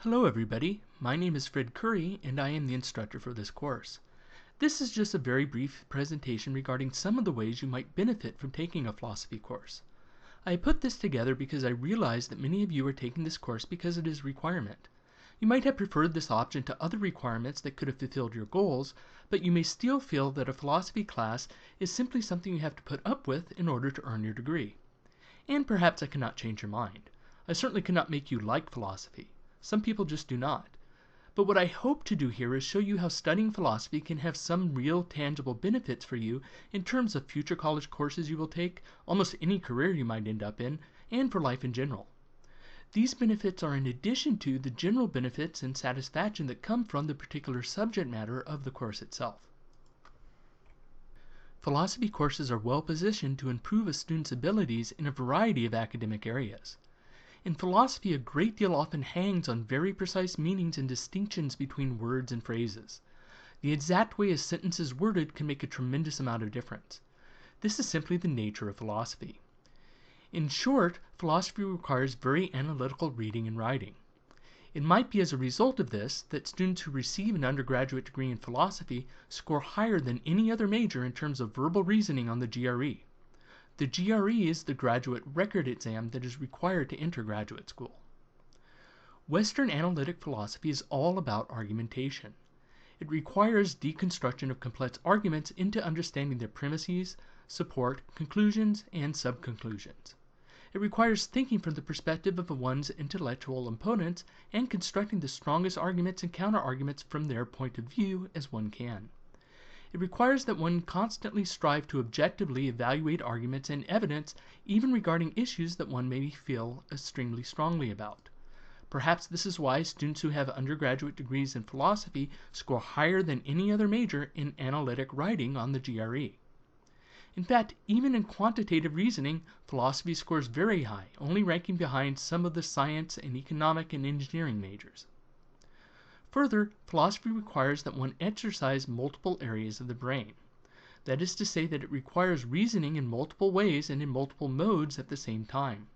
Hello everybody, my name is Fred Curry and I am the instructor for this course. This is just a very brief presentation regarding some of the ways you might benefit from taking a philosophy course. I put this together because I realize that many of you are taking this course because it is a requirement. You might have preferred this option to other requirements that could have fulfilled your goals, but you may still feel that a philosophy class is simply something you have to put up with in order to earn your degree. And perhaps I cannot change your mind. I certainly cannot make you like philosophy. Some people just do not. But what I hope to do here is show you how studying philosophy can have some real tangible benefits for you in terms of future college courses you will take, almost any career you might end up in, and for life in general. These benefits are in addition to the general benefits and satisfaction that come from the particular subject matter of the course itself. Philosophy courses are well positioned to improve a student's abilities in a variety of academic areas. In philosophy, a great deal often hangs on very precise meanings and distinctions between words and phrases. The exact way a sentence is worded can make a tremendous amount of difference. This is simply the nature of philosophy. In short, philosophy requires very analytical reading and writing. It might be as a result of this that students who receive an undergraduate degree in philosophy score higher than any other major in terms of verbal reasoning on the GRE. The GRE is the graduate record exam that is required to enter graduate school. Western analytic philosophy is all about argumentation. It requires deconstruction of complex arguments into understanding their premises, support, conclusions, and subconclusions. It requires thinking from the perspective of one's intellectual opponents and constructing the strongest arguments and counterarguments from their point of view as one can. It requires that one constantly strive to objectively evaluate arguments and evidence, even regarding issues that one may feel extremely strongly about. Perhaps this is why students who have undergraduate degrees in philosophy score higher than any other major in analytic writing on the GRE. In fact, even in quantitative reasoning, philosophy scores very high, only ranking behind some of the science and economic and engineering majors. Further, philosophy requires that one exercise multiple areas of the brain. That is to say that it requires reasoning in multiple ways and in multiple modes at the same time.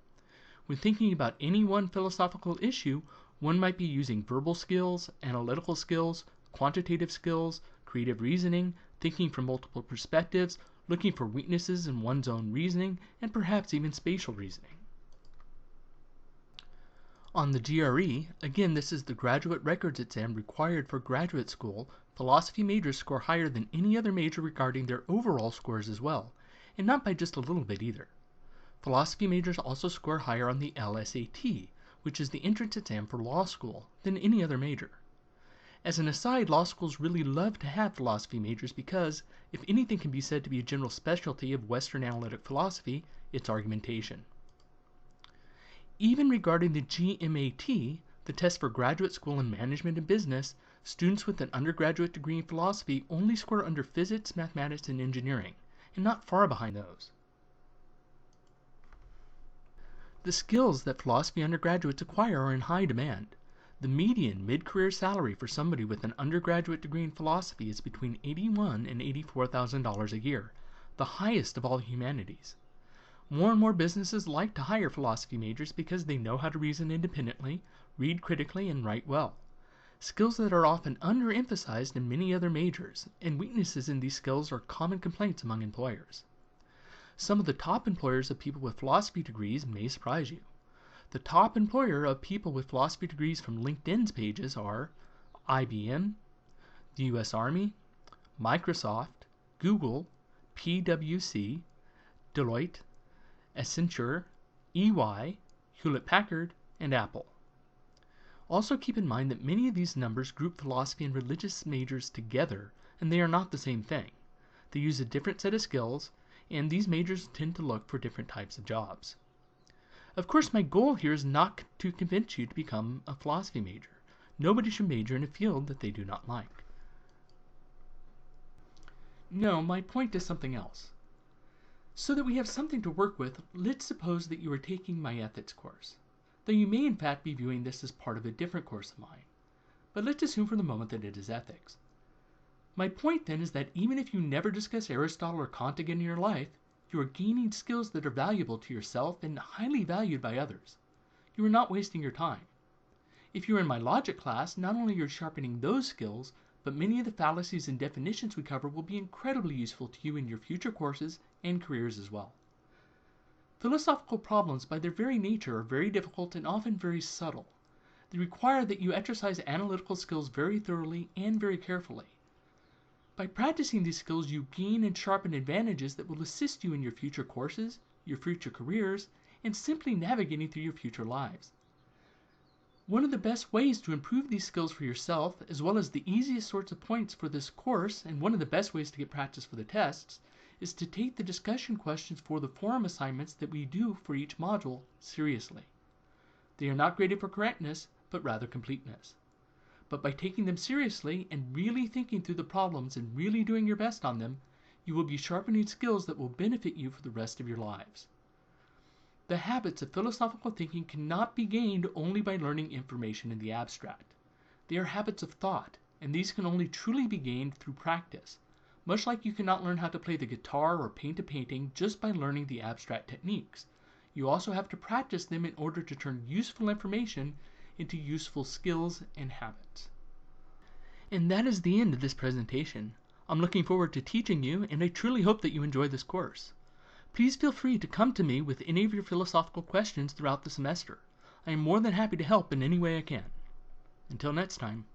When thinking about any one philosophical issue, one might be using verbal skills, analytical skills, quantitative skills, creative reasoning, thinking from multiple perspectives, looking for weaknesses in one's own reasoning, and perhaps even spatial reasoning. On the GRE, again this is the graduate records exam required for graduate school, philosophy majors score higher than any other major regarding their overall scores as well, and not by just a little bit either. Philosophy majors also score higher on the LSAT, which is the entrance exam for law school, than any other major. As an aside, law schools really love to have philosophy majors because, if anything can be said to be a general specialty of Western analytic philosophy, it's argumentation. Even regarding the GMAT, the test for graduate school in management and business, students with an undergraduate degree in philosophy only score under physics, mathematics, and engineering, and not far behind those. The skills that philosophy undergraduates acquire are in high demand. The median mid-career salary for somebody with an undergraduate degree in philosophy is between $81,000 and $84,000 a year, the highest of all humanities. More and more businesses like to hire philosophy majors because they know how to reason independently, read critically, and write well. Skills that are often underemphasized in many other majors, and weaknesses in these skills are common complaints among employers. Some of the top employers of people with philosophy degrees may surprise you. The top employer of people with philosophy degrees from LinkedIn's pages are IBM, the U.S. Army, Microsoft, Google, PwC, Deloitte, Accenture, EY, Hewlett-Packard, and Apple. Also keep in mind that many of these numbers group philosophy and religious majors together, and they are not the same thing. They use a different set of skills, and these majors tend to look for different types of jobs. Of course, my goal here is not to convince you to become a philosophy major. Nobody should major in a field that they do not like. No, my point is something else. So that we have something to work with, let's suppose that you are taking my ethics course, though you may in fact be viewing this as part of a different course of mine. But let's assume for the moment that it is ethics. My point then is that even if you never discuss Aristotle or Kant again in your life, you are gaining skills that are valuable to yourself and highly valued by others. You are not wasting your time. If you're in my logic class, not only are you sharpening those skills, but many of the fallacies and definitions we cover will be incredibly useful to you in your future courses and careers as well. Philosophical problems by their very nature are very difficult and often very subtle. They require that you exercise analytical skills very thoroughly and very carefully. By practicing these skills, you gain and sharpen advantages that will assist you in your future courses, your future careers, and simply navigating through your future lives. One of the best ways to improve these skills for yourself, as well as the easiest sorts of points for this course, and one of the best ways to get practice for the tests, is to take the discussion questions for the forum assignments that we do for each module seriously. They are not graded for correctness, but rather completeness. But by taking them seriously and really thinking through the problems and really doing your best on them, you will be sharpening skills that will benefit you for the rest of your lives. The habits of philosophical thinking cannot be gained only by learning information in the abstract. They are habits of thought, and these can only truly be gained through practice, much like you cannot learn how to play the guitar or paint a painting just by learning the abstract techniques. You also have to practice them in order to turn useful information into useful skills and habits. And that is the end of this presentation. I'm looking forward to teaching you, and I truly hope that you enjoy this course. Please feel free to come to me with any of your philosophical questions throughout the semester. I am more than happy to help in any way I can. Until next time.